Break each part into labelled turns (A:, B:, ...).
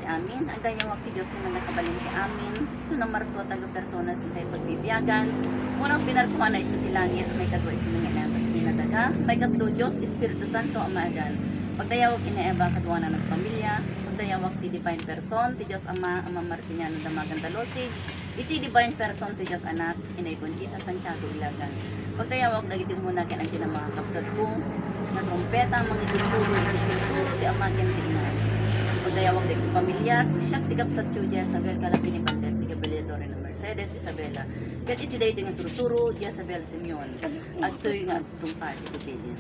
A: amin, ang dayawak ti Diyos yung nakabalin ti amin, so namarswa talo personas ti tayo pagbibiyagan, munang pinarswa na iso ti langit, may kadwa iso mga inadaga, may katlo Diyos, Espiritu Santo, Amagan, pagdayawak inaeba kadwa na nagpamilya, pagdayawak ti divine person, ti Diyos Ama, Ama Martiniano Damagan Talosig, iti divine person ti Diyos Anak, Inay Conchita Santiago Ilagan, pagdayawak dagiti muna kin ang mga kapsat ko, na trompeta, mga itutulo, iti susuro, ti Amagan ti Inay. Pagdayawag dito pamilya, siyak tigap sa Judia, Isabel Calapin ni Valdes, tigabilidor na Mercedes, Isabela. Kat iti dito nga surusuro, Isabel Simeon. At ito yung tungpad, ito bilin.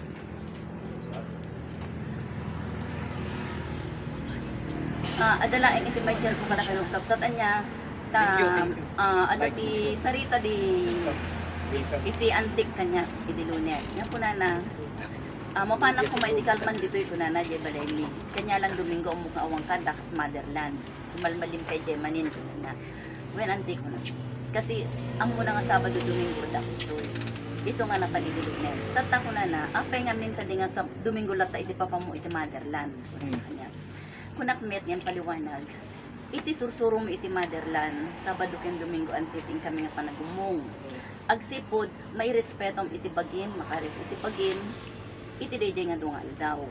A: Adalain iti may share ko kada kayo kapsatan niya. Ada ti sarita di iti antik kanya, iti lunes. Nga po na mapanak ko maidikal man dito yung kunana jay balayli. Kanya lang Domingo umukha awang kada motherland. Kumalmalim kay jay manin kunana. When antik ko na. Kasi ang muna nga Sabado Domingo dako iso nga napalili lunes. Tata ko na apay nga minta di nga sa Domingo lata iti papamu iti motherland. Kanya. Kunak met nga paliwanag. Iti sursuro mo iti motherland. Sabado ken Domingo antiting kami nga panagumong. Agsipod may respetom iti bagim, makares iti bagim. Iti day nga dunga aldaw.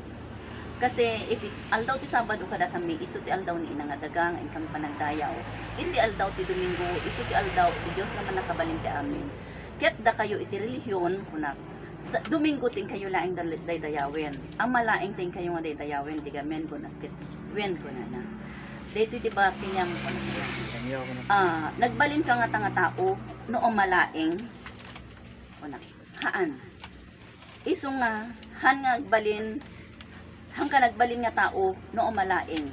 A: Kasi iti aldaw ti Sabado kada kami, iso ti aldaw ni inang adagang, in kami panagdayaw. Iti aldaw ti Domingo, iso ti aldaw, ti Diyos naman nakabalin ti amin. Ket da kayo iti relihiyon, kunak. Sa Domingo ting kayo laing daydayawin. Ang malaing ting kayo nga daydayawin, tigamen ko na, wen ko na. Dito ti ba kinyam ko na. Nagbalin ka nga tao, noong malaing, kunak, haan. Iso nga, han nga agbalin, hang ka nagbalin nga tao, no malaing.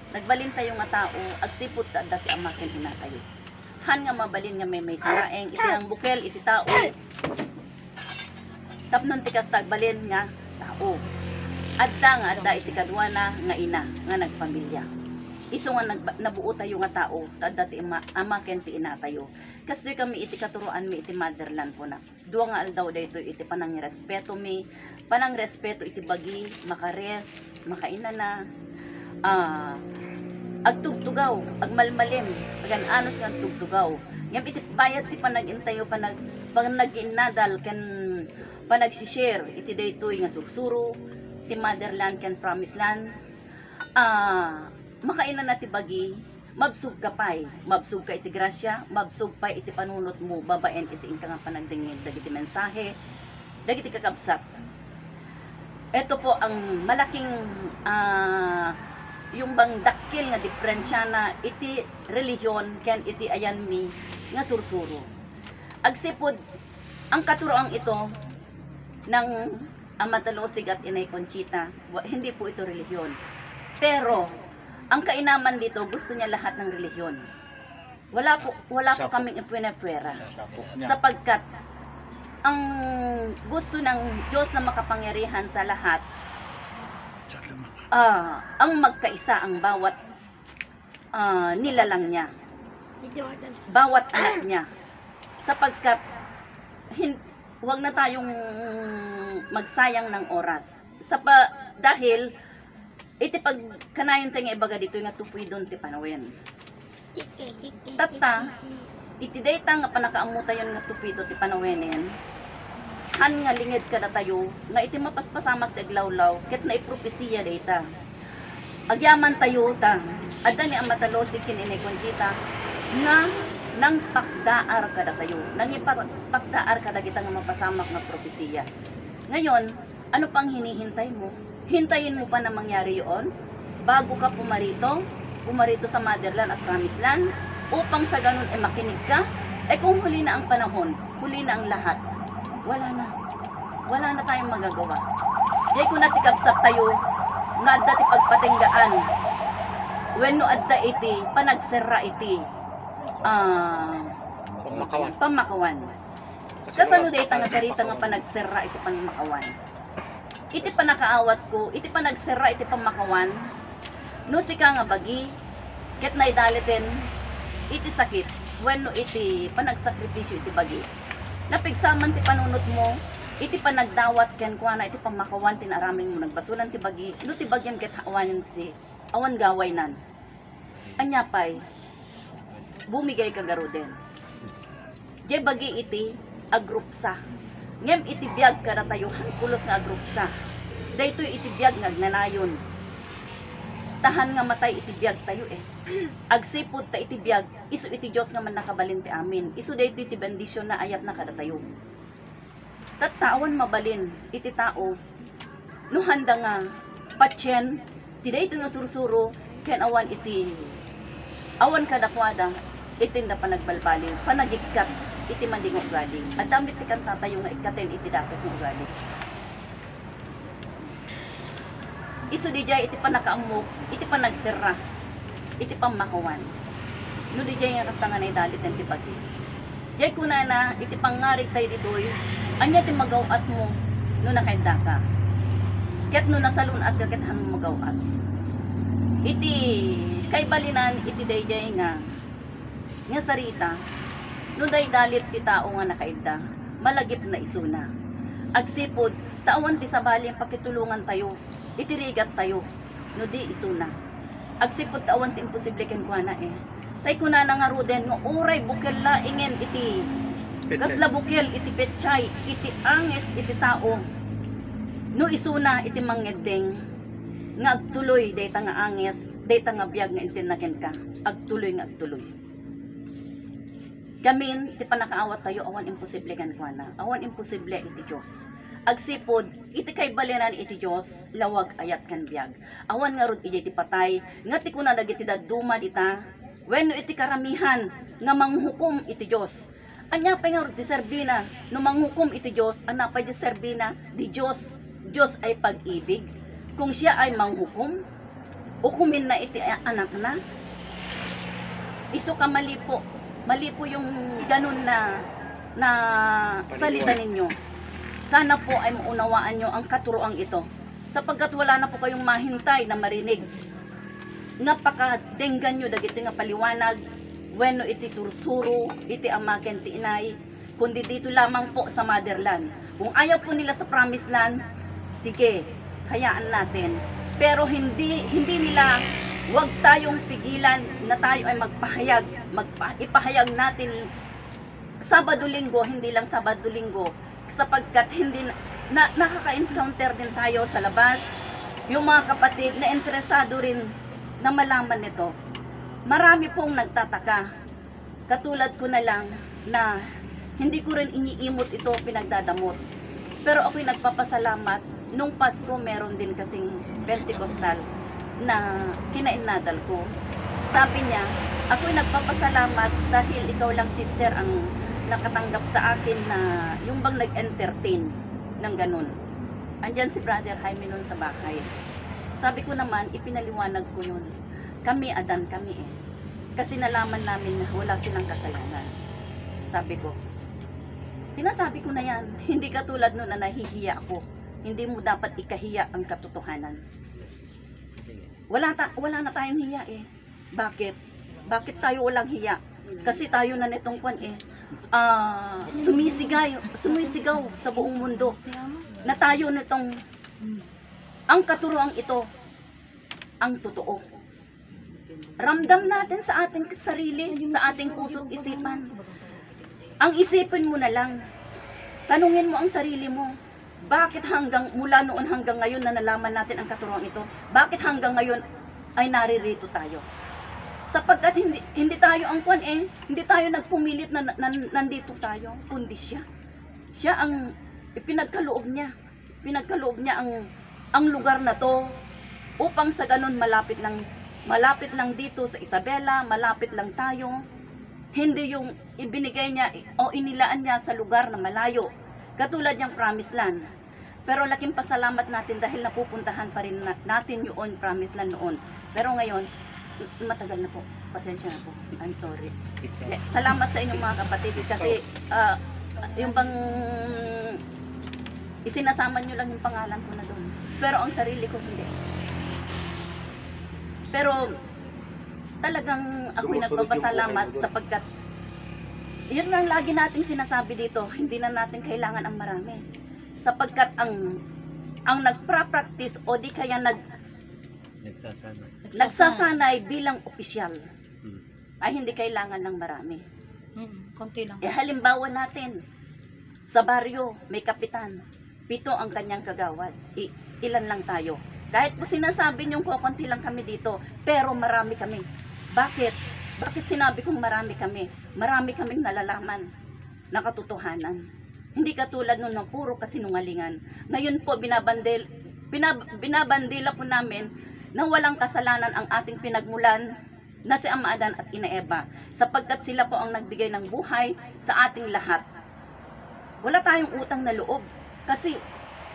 A: Nagbalin tayo nga tao, agsipot ta dati amakin ina tayo. Han nga mabalin nga may saraeng, iti ang bukel, iti tao. Tapnon tikas tagbalin nga tao. Adda nga, adda iti kadwana nga ina, nga nagpamilya. Iso nga nabuo tayo nga tao, dati amaken ti ina tayo. Kasi kami iti katuruan mi iti motherland po na. Dua nga aldaw dito iti panang respeto mi, panang respeto iti bagi, makares, makaina na, agtugtugaw, agmalmalim, agananos nga tugtugaw. Ngam iti bayat ti panagintayo, panaginadal, ken panagsishare, iti dito nga sursuro, iti motherland, ken promised land, makainan na ti bagi, mabsug ka pay, mabsug ka iti grasya, mabsug pay iti panunot mo, babaen iti inka nga panagdingin, dagiti mensahe, dagiti kakabsat. Ito po ang malaking, yung bang dakil nga diferensya na iti relihiyon, ken iti ayanmi, nga sursuro. Agsipod, ang katuroang ito, ng Ama Talosig at Inay Conchita, hindi po ito relihiyon. Pero, ang kainaman dito, gusto niya lahat ng relihiyon. Wala po kaming ipinapwera. Sapagkat, ang gusto ng Diyos na makapangyarihan sa lahat, ang magkaisa ang bawat nilalang niya. Bawat anak niya. Sapagkat, huwag na tayong magsayang ng oras. Dahil, iti pag kanayon tayo nga ibaga dito nga tupoy doon ti panawen. Tata, iti dayta nga panakaamuta yon nga tupoy do ti panawenen. Han nga lingid kada tayo, nga iti mapaspasamak daglawlaw, ket na ipropesiya dayta. Agyaman tayo ta, adda ni Ama Talosig ken Inay Conchita, nga nang pakdaar kada tayo, nang ipakdaar kada kita nga mapasamak nga propesiya. Ngayon, ano pang hinihintay mo? Hintayin mo pa na mangyari yun bago ka pumarito sa motherland at promised land upang sa ganun makinig ka. Kung huli na ang panahon, huli na ang lahat, wala na tayong magagawa. Jay kung natikabsat tayo nga adda ti pagpatinggaan when no adda iti panagserra iti pamakawan. Kasano dayta nga sarita nga panagserra iti pamakawan. Iti panakaawat ko, iti panagsera, iti pamakawan, no sika nga bagi, ket na idalitin, iti sakit, when no iti panagsakripisyo iti bagi. Napigsaman ti panunot mo, iti panagdawat ken kuana, iti pamakawan, tinaraming mo, nagbasulan ti bagi, no ti bagyam ket awan gaway nan. anya pay bumigay ka garuden. Jay bagi iti agrupsa. Ngem iti biyag kada tayo hankulos nga agrupsa. Daytoy iti biyag nga agnanayon. Tahan nga matay iti biyag tayo eh. Agsipod ta iti biyag, isu iti Dios nga man nakabalin ti amin. Isu daytoy iti bendisyon na ayat na kada tayo. Tatawan mabalin iti tao no handa nga patyen ti daytoy nga sursuro ken awan iti awan kadakwada itinda panagbalbaliw panagikkat iti manding ugali at damit ti kantatayo nga ikaten iti datos nga ugali. Isu di jay iti panakaamok iti panagsira iti pamakawan no di jay nga kastangan ay dalit iti pagi jay kunana iti pangarig tayo ditoy anya ti magawat mo no nakaida ka ket no nasalun at ket han magawat iti kay balinan iti dayjay nga sarita no day dalit ti tao nga nakaida malagip na isuna agsipod taawan ti sabali ang pakitulungan tayo itirigat tayo no di isuna agsipod taawan ti imposible ken kuana eh tay kunana nga ruden nga uray bukel laingen iti kasla bukel iti petchay iti anges iti tao no isuna iti mangeddeng nga agtuloy dayta nga anges dayta nga biyag nga intinaken ka agtuloy nga agtuloy. Gamin ti panakaawat tayo awan imposible kan kuana awan imposible iti Dios agsipod iti kay balenan iti Dios lawag ayat kan biyag awan nga rod iti patay nga ti kuna dagiti dadduman ita wenno iti karamihan nga manghukom iti Dios anya pa nga rod ti serbina no manghukom iti Dios anapay ti serbina di Dios ay pag-ibig kung siya ay manghukom hukumin na iti anak na isu ka mali po yung ganun na salita ninyo. Sana po ay maunawaan nyo ang katuroang ito. Sapagkat wala na po kayong mahintay na marinig. Nga pakadenggan nyo dagiti nga paliwanag. Wenno iti sursuro, iti amaken ti inay. Kundi dito lamang po sa motherland. Kung ayaw po nila sa promised land, sige, hayaan natin. Pero hindi nila wag tayong pigilan na tayo ay magpahayag. Ipahayag natin Sabado-Linggo, hindi lang Sabado-Linggo. Sapagkat hindi nakaka-encounter din tayo sa labas. Yung mga kapatid na interesado rin na malaman nito. Marami pong nagtataka. Katulad ko na lang na hindi ko rin iniimot ito pinagdadamot. Pero ako'y nagpapasalamat. Nung Pasko meron din kasing Pentecostal na kinainadal ko. Sabi niya, ako'y nagpapasalamat dahil ikaw lang sister ang nakatanggap sa akin na yung bang nag-entertain ng ganun. Andyan si Brother Jaime nun sa bahay. Sabi ko naman, ipinaliwanag ko yun. Kami, Adan kami eh. Kasi nalaman namin na wala silang kasalanan. Sabi ko, sinasabi ko na yan, hindi katulad nun na nahihiya ako. Hindi mo dapat ikahiya ang katotohanan. Wala na tayong hiya eh. Bakit? Bakit tayo walang hiya? Kasi tayo na nitong kwan eh. Sumisigaw sa buong mundo. Na tayo nitong ang katuroang ito ang totoo. Ramdam natin sa ating sarili, sa ating puso't isipan. Ang isipin mo na lang. Tanungin mo ang sarili mo. Bakit mula noon hanggang ngayon na nalaman natin ang katuroang ito? Bakit hanggang ngayon ay naririto tayo? Sapagkat hindi tayo ang kwan eh, hindi tayo nagpumilit na nandito tayo, kundi siya. Siya ang pinagkaloob niya. Pinagkaloob niya ang lugar na to upang sa ganun malapit lang dito sa Isabela, malapit lang tayo. Hindi yung ibinigay niya o inilaan niya sa lugar na malayo. Katulad niyang promised land. Pero laking pasalamat natin dahil napupuntahan pa rin natin yung promised land noon. Pero ngayon, matagal na po. Pasensya na po. I'm sorry. Salamat sa inyong mga kapatid kasi yung bang isinasama nyo lang yung pangalan ko na doon. Pero ang sarili ko hindi. Pero talagang ako'y nagpapasalamat sapagkat yun ang lagi nating sinasabi dito, hindi na natin kailangan ang marami. Sapagkat ang nagpa-practice o di kaya
B: Nagsasanay.
A: Nagsasanay bilang opisyal
B: Hmm.
A: ay hindi kailangan ng marami.
C: Konti lang.
A: Halimbawa natin, sa baryo may kapitan, 7 ang kanyang kagawad. Ilan lang tayo? Kahit po sinasabi niyong kukunti lang kami dito, pero marami kami. Bakit? Bakit sinabi kong marami kami? Marami kaming nalalaman na katotohanan. Hindi katulad nun ng puro kasinungalingan. Ngayon po, binabandila po namin na walang kasalanan ang ating pinagmulan na si Ama Adan at Ina Eva, sapagkat sila po ang nagbigay ng buhay sa ating lahat. Wala tayong utang na loob kasi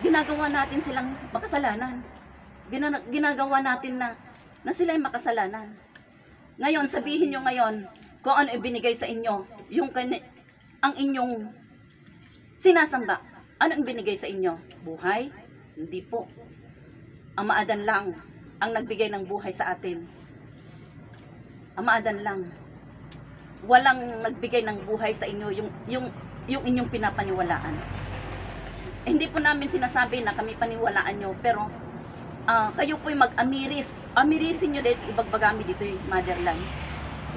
A: ginagawa natin silang makasalanan. Ginagawa natin na sila ay makasalanan. Ngayon, sabihin nyo ngayon kung ano ibinigay sa inyo, ang inyong sinasamba. Ano ang binigay sa inyo? Buhay? Hindi po. Ama Adan lang ang nagbigay ng buhay sa atin. Ama Adan lang. Walang nagbigay ng buhay sa inyo yung inyong pinapaniwalaan. Hindi po namin sinasabi na kami paniwalaan nyo, pero kayo po'y mag-amiris. Amirisin nyo dito, ibagbagami dito yung motherland.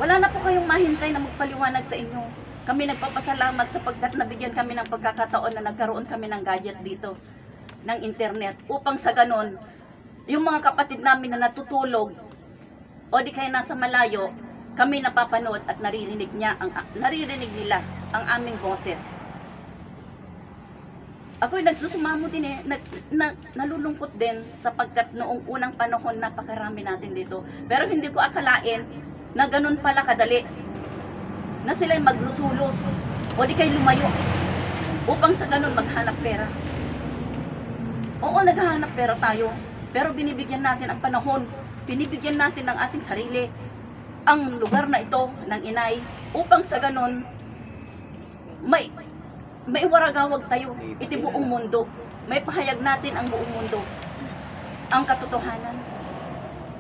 A: Wala na po kayong mahintay na magpaliwanag sa inyo. Kami nagpapasalamat sapagkat nabigyan kami ng pagkakataon na nagkaroon kami ng gadget dito, ng internet, upang sa ganon, yung mga kapatid namin na natutulog, o di kaya nasa malayo, kami napapanood at naririnig nila ang aming boses. Ako'y nagsusumamo din nalulungkot din sapagkat noong unang panahon napakarami natin dito. Pero hindi ko akalain na ganun pala kadali. Na sila'y maglusulos o di kaya lumayo upang sa ganun maghanap pera. Oo, naghahanap pera tayo, pero binibigyan natin ang panahon. Binibigyan natin ng ating sarili ang lugar na ito ng inay upang sa ganon may waragawag tayo iti buong mundo. May pahayag natin ang buong mundo ang katotohanan,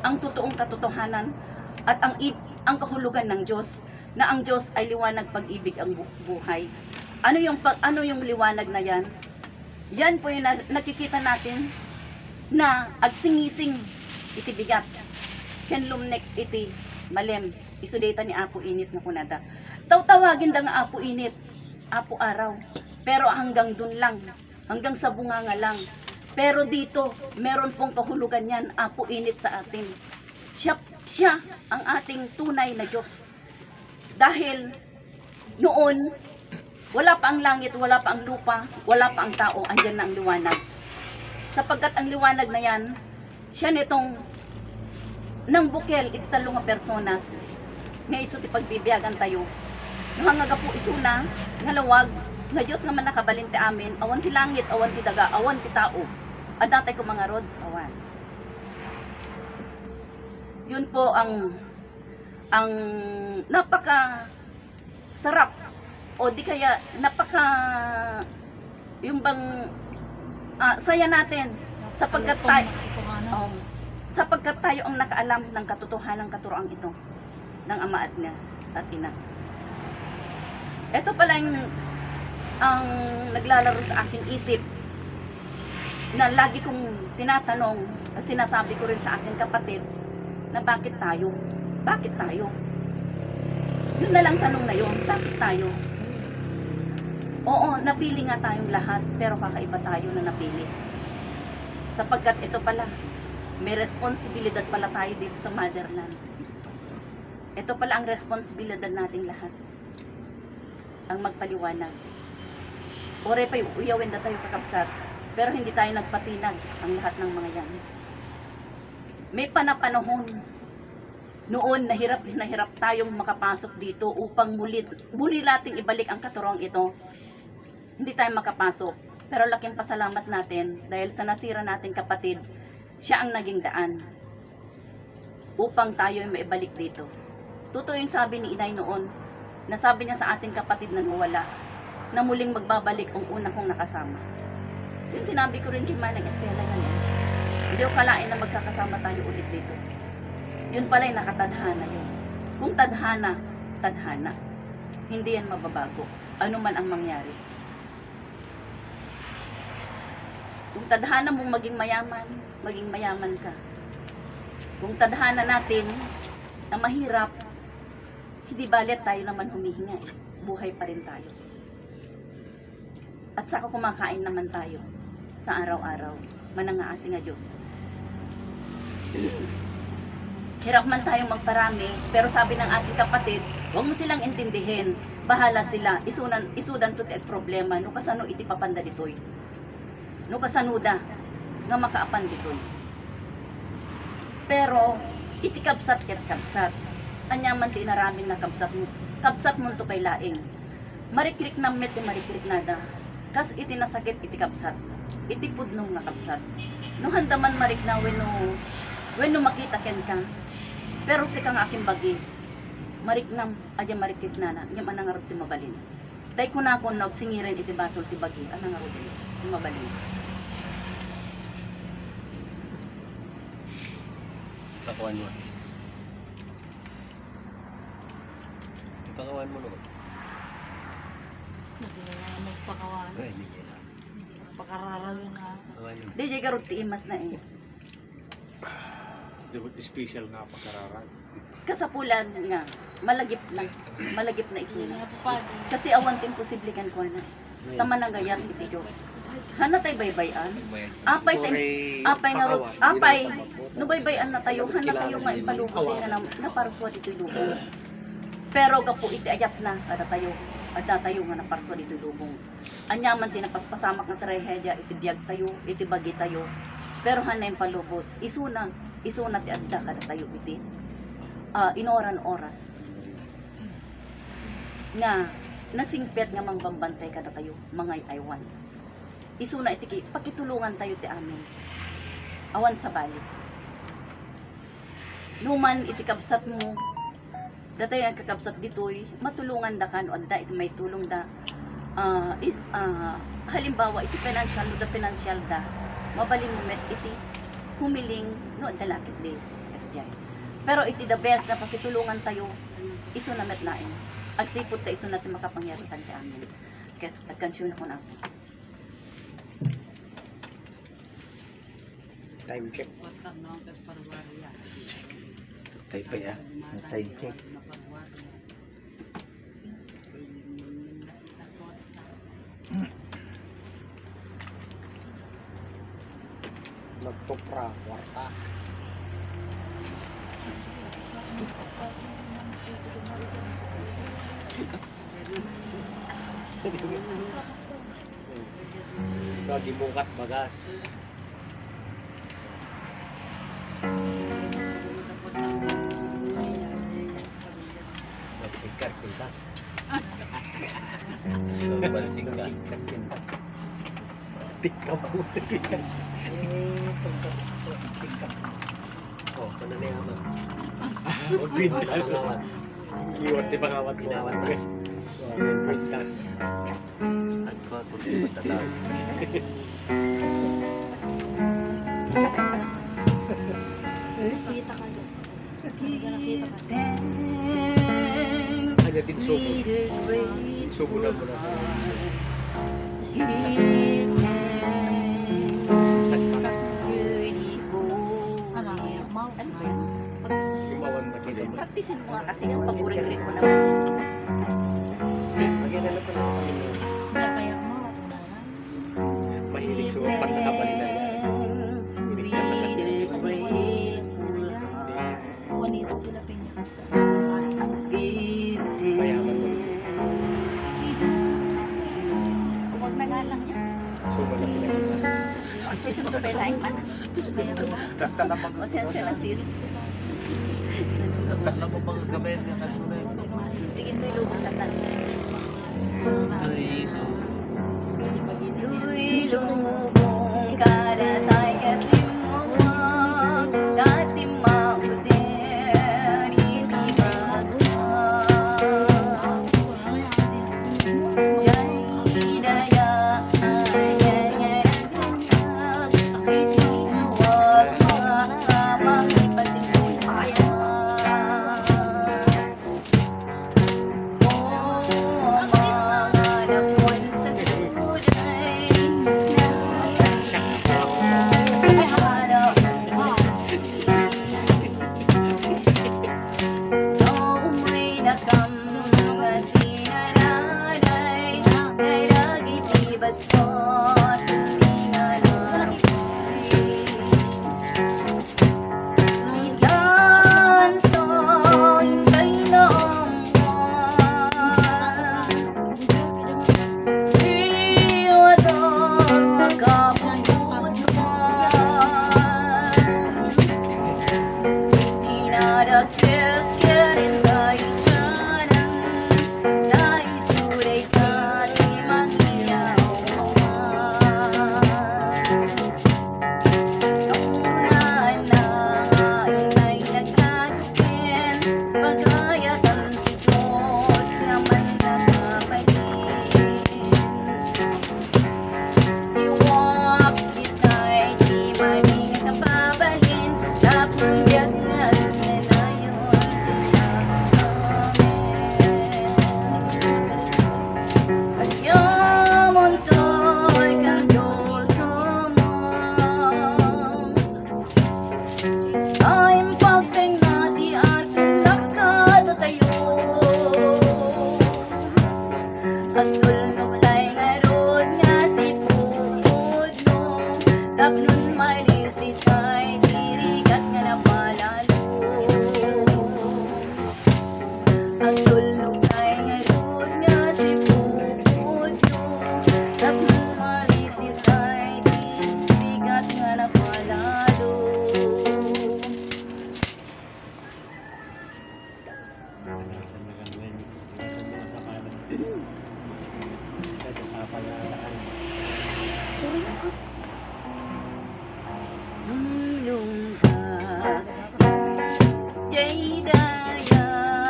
A: ang totoong katotohanan at ang kahulugan ng Diyos, na ang Diyos ay liwanag, pag-ibig, ang buhay. Ano yung liwanag na yan? Yan po yung nakikita natin na agsingising iti bigat, ken lumnek iti malem, isudeta ni Apo Init nga kunada. Tawtawagin da nga Apo Init, Apo Araw, pero hanggang dun lang, hanggang sa bunganga lang. Pero dito, meron pong kahulugan yan, Apo Init sa atin. Siya ang ating tunay na Diyos. Dahil noon, wala pa ang langit, wala pa ang lupa, wala pa ang tao, andyan na ang liwanag. Sapagkat ang liwanag na yan, siya nitong nang bukel iti talo nga personas nga iso ti pagbibiyagan tayo. No hangaga po isuna nga lawag nga Dios nga man nakabalin ti amin, awan ti langit, awan ti daga, awan ti tao. Adatay ko mga rod, awan. Yun po ang napaka sarap o di kaya napaka yung bang saya natin sapagkat tayo ang nakaalam ng katotohanan ng katuroang ito ng Ama at Ina. Ito pala ang naglalaro sa aking isip na lagi kong tinatanong at sinasabi ko rin sa aking kapatid na bakit tayo? Bakit tayo? Yun na lang tanong na yun, bakit tayo? Oo, napili nga tayong lahat, pero kakaiba tayo na napili. Sapagkat ito pala, may responsibilidad pala tayo dito sa motherland. Ito pala ang responsibilidad nating lahat. Ang magpaliwanag. Ore pa'y uyawin na tayo kakabsat, pero hindi tayo nagpatinag ang lahat ng mga yan. May panapanahon noon nahirap tayong makapasok dito upang muli nating ibalik ang katuroang ito. Hindi tayo makapasok, pero laking pasalamat natin dahil sa nasira nating kapatid, siya ang naging daan upang tayo ay maibalik dito. Totoo yung sabi ni Inay noon, nasabi niya sa ating kapatid na nawala, na muling magbabalik ang una kong nakasama. Yung sinabi ko rin kay Manang Estela yan. Hindi ko kalain na magkakasama tayo ulit dito. Yun pala yung nakatadhana yun. Kung tadhana, tadhana. Hindi yan mababago. Ano man ang mangyari. Kung tadhana mong maging mayaman ka. Kung tadhana natin na mahirap, hindi balit tayo naman humihinga. Buhay pa rin tayo. At saka kumakain naman tayo sa araw-araw. Manangaasi nga Diyos. Hirap man tayong magparami, pero sabi ng ating kapatid, huwag mo silang intindihin. Bahala sila. Isudan to ti problema. No kasano iti papanda ditoy. No kasanuda nga makaapan ditoy. Pero iti kabsat ket kabsat. Anyaman ti inaramin na kabsat mo. Kabsat mo to kay laing. Marikrik na met ti marikrik nada. Kas iti nasakit iti kabsat. Iti pudnong nga kabsat. No handaman marik na when no makita ken ka. Pero si kang aking bagi. Mariknam adya marikit nana. Nyam anang arot ti mabalin. Day ko na ako singirin iti basol ti bagi. Anang arot ti mabalin.
B: Pakawan mo. Pakawan mo naman.
C: Hindi na magpakawan.
B: Ay, hindi na.
C: Hindi na pakararagin na.
B: Pakawan mo.
A: Di jay garot ti imas na eh.
D: Special nga pagkararan.
A: Kasapulan nga. Malagip na. Malagip na
C: Hindi
A: isuna.
C: na papadi.
A: Kasi awan ti imposible kan ko na. Tama na gayat iti Diyos. Hana tay baybayan. Apay nga rod. Apay. No baybayan na tayo. Hana tayo nga ipalubos na paraswa dito lubong. Pero gapo iti ayat na kada tayo. Ada tayo nga na paraswa dito lubong. Anyaman tinapaspasamak na trahedya iti biyag tayo, iti bagi tayo. Pero hana yung palubos. Isuna ti adda kada tayo iti. Inoran oras. Nga nasingpet nga mangbambantay kada tayo mga aywan. Isuna iti pakitulungan tayo ti amin. Awan sa balik. Numan iti kabsat mo. Datay ang kakabsat ditoy, matulungan da kan o adda iti may tulong da. Halimbawa iti financial no da financial da. Mabalin mo met iti humiling no adda lakit di. SJ. Pero iti the best na pakitulungan tayo iso na met lain. Agsipot ta iso natin makapangyarihan ti amin. Ket agkansyon ako na.
D: Time check.
B: Tay pa ya. Tay check.
D: Nagtupra, kwarta. Lagi bukat bagas.
B: Magsikar pintas.
D: Balsingkat pintas. Tikka po. Tikka.
B: Oh, ano na yaman?
D: Pintas. Iwan di pangawat mo.
B: Pinawat na.
D: Pintas.
B: At ko, kung di matatawag.
C: Nakita ka doon. Nakita ka.
D: Kanya din subo. Subo na mo na sa
C: Ano kaya? Mouth na.
D: Gumawan na kita.
A: Praktisin mo nga kasi yung pag-uring-ring mo naman.
D: Maganda na pa naman.
C: Kaya kaya mouth na.
D: Mahilig sa pagkakabalin na yan. Hilig ka na
C: Juanito Pilapin niya.
D: mayaman mo.
A: Huwag na nga lang yan.
D: Subo na pinagkita.
A: Kasi mo pa laing man.
D: Tatalapag.
A: Pasensya na sis.
B: Tatalapag mo mga gamit ka kasunay.
A: Sige, ito'y lubong tasan. Tuy lubong kada tayo katimuwag katimauden itibagwag jay daya ayayaragag akitinuwag mahamang ipatinuwag oh nagkeskerin tayo kanan, nais kulay ka di mangiyaw Nung nanay nagkatukin, pagayatan si Diyos naman nakapanin. Iwak si tay, di maging napabalin, napundyak na na yun At yaman to'y kang Diyos Time pagkang nati asan nakatatayo At tulog tayo ngarod nga si Pupod no Tapnon malisitay, dirigat nga napalalo At tulog tayo ngarod nga si Pupod no Tapnon malisitay, dirigat nga napalalo Lungkot Jay dayang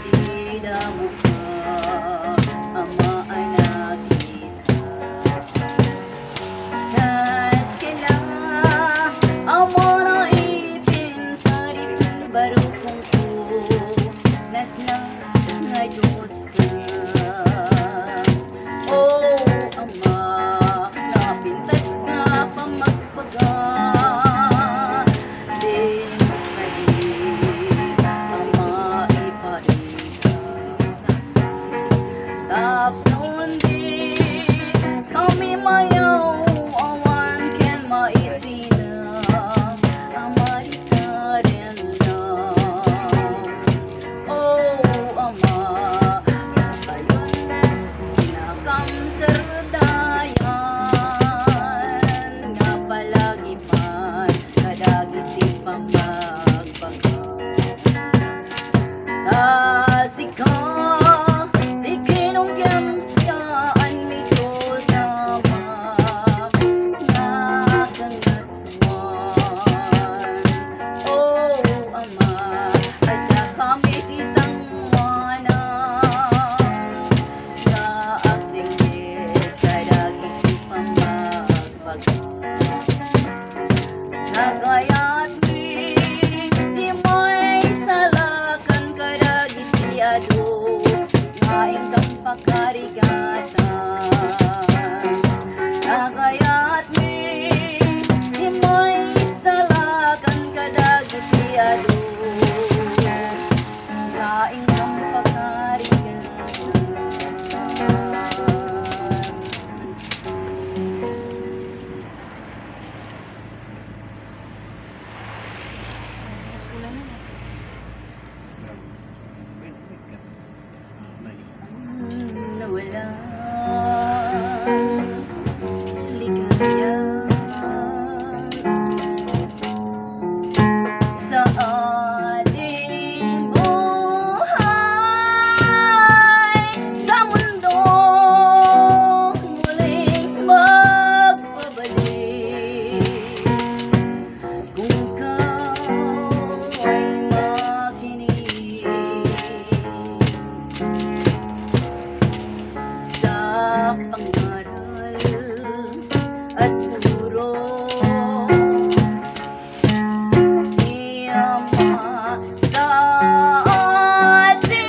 A: Itida mo ka Ama anak kita Nas kila Ama na ipintarik Baru kong ko Nas na nga Diyos ka Oh Ama Napintas ka pamagpaga Di maging Ama ipaita Tapnon di Kami mayaw Awan ken maisina Ama di ka rin lang Oh Ama Ayun Nakam serdayan Nga palagi man Kadagit di pamagpaga Tasika Di kinungyam siyaan mi Diyos Ama Nakangatuan Oh Ama At kami isang wana Nagayat mi, di mo'y salakan kadagit siyado, ngaing kang pakarigatan. Nagayat mi, di mo'y salakan kadagit siyado, ngaing kang pakarigatan. Nawala ligaya sa ating buhay sa mundo muling magbabalik kung ikaw ay makinig sa pangaral at turo ni Ama sa atin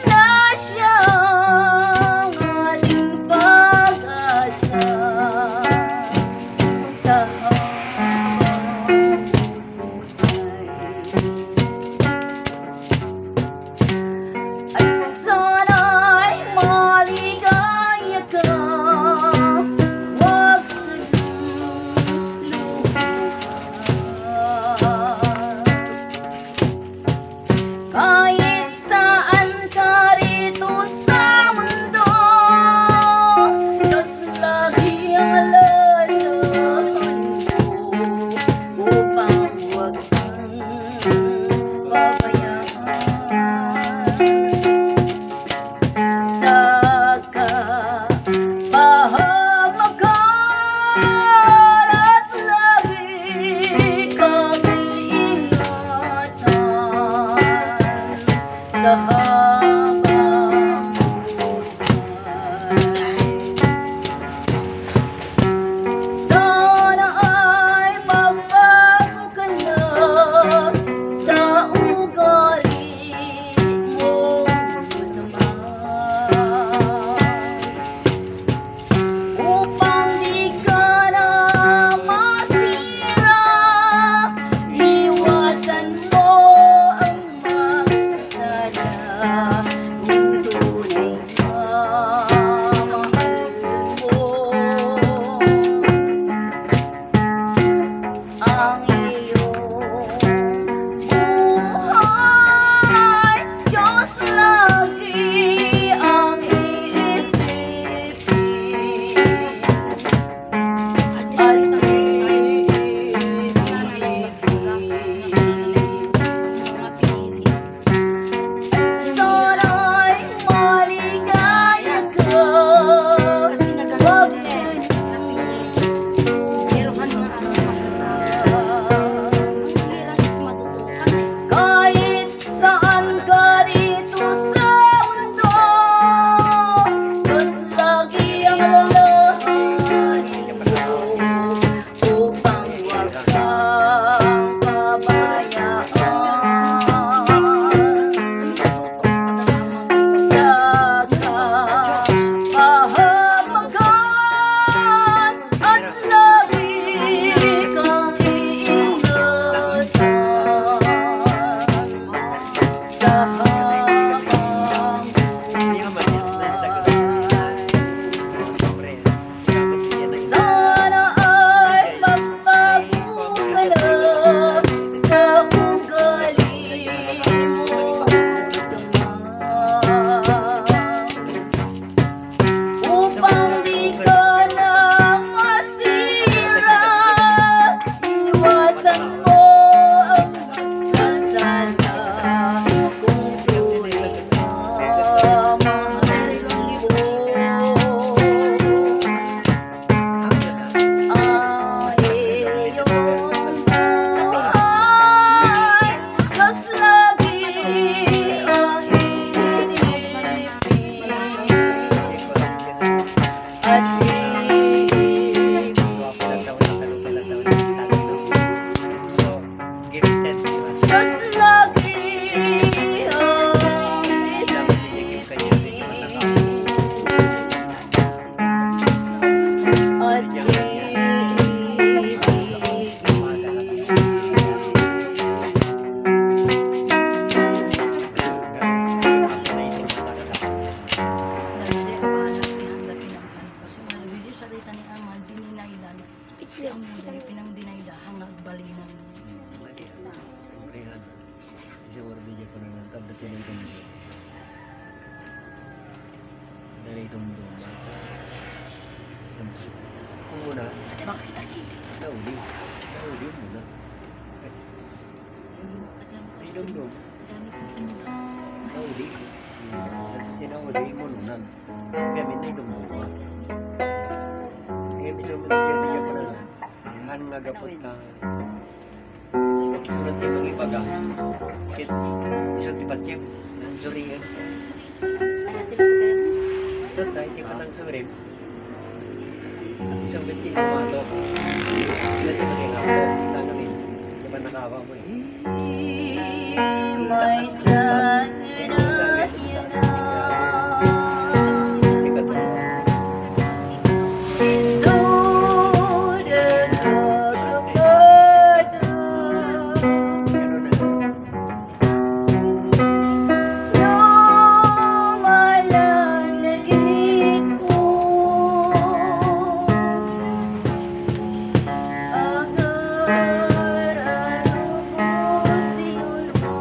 A: na siyang ating pag-asa sa habang buhay. At sana'y maligaya ka, huwag kang lumuha. Kahit saan ka rito sa mundo, Diyos lagi ang alalahan mo upang huwag mas lagi ang
B: Dapat bigyan kayo hindi ka matakaw.
A: at
C: Kasi bahala ihanda pinangkan ko. So, nabili sa rita ni Aman, dininaydan. Iti ang mga pinangdinayda, hangag balinan.
B: Dari tumdum. Kung muna,
C: Bakit lagi?
B: nauli. Nauli muna. Ay dumdum.
C: Dami kong tinula.
B: Nauli. Tinauli mo nunan. Kaya minay dumdum. Kaya bisong bigyan ko na lang. Han nga gapot ka. Isunod di mag-ibaga. Kit, isunod di patyem. Nansuriyan. Tatay, di pa nang surim. Isang binti ng mato. Sila di mag-ingapo. Tangamis. Di ba nakawa mo eh?
A: may sanay
B: Di ba ito?
A: isudan agapado
B: Ganun na.
A: lumalanagin ko agar ano mo siyulmo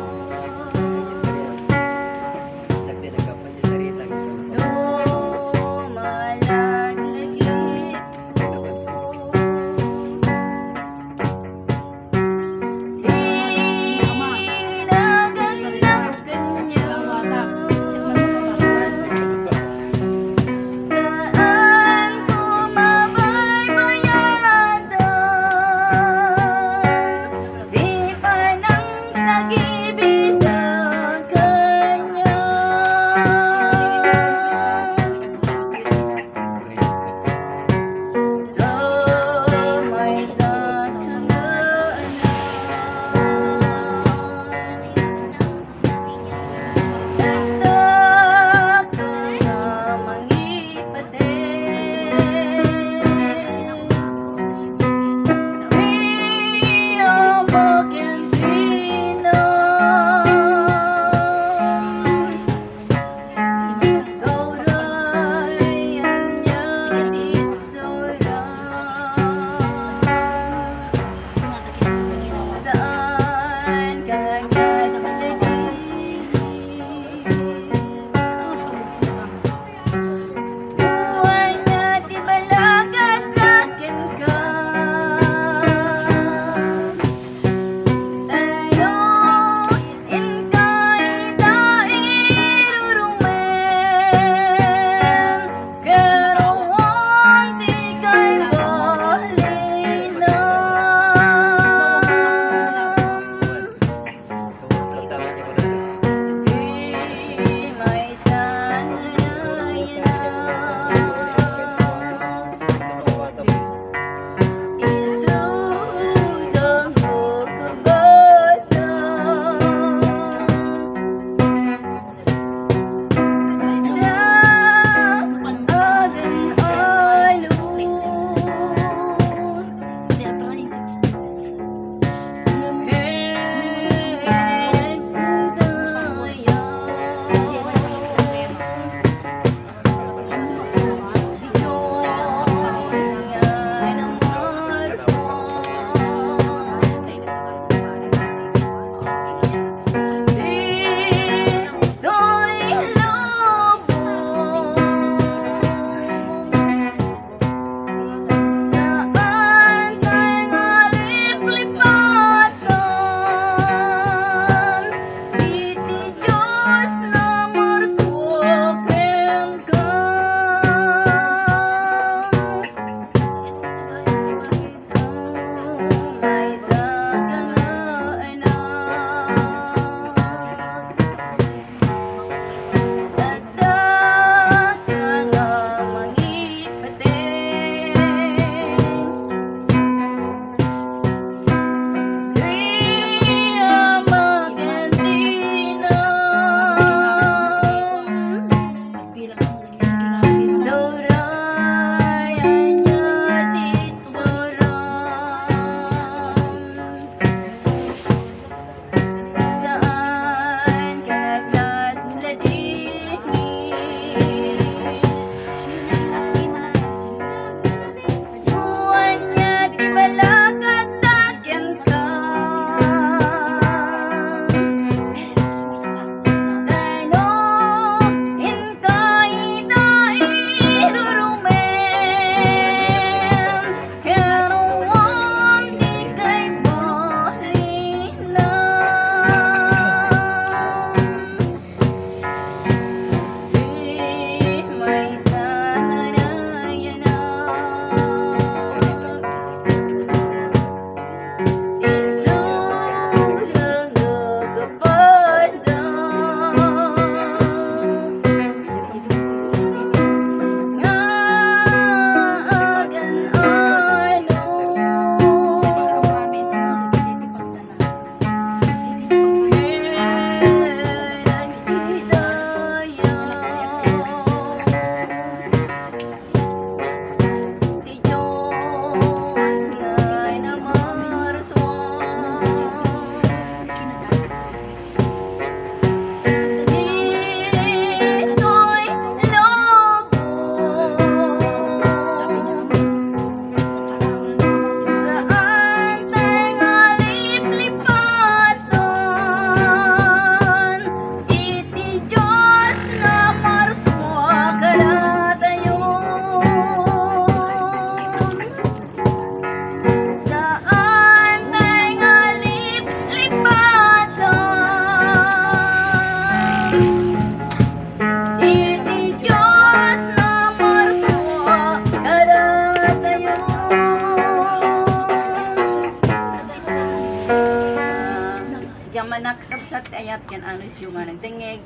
A: Yaman nakakabsat ayat kan ano siya nga nagtingig.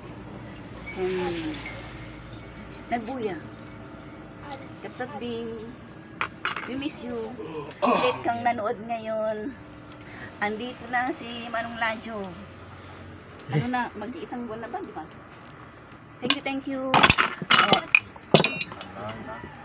A: Nagbuya. Kapsat we miss you. Ulit kang nanood ngayon. Andito na si Manong Ladyo. Ano na, mag-iisang buwan na ba, di ba? Thank you, thank you.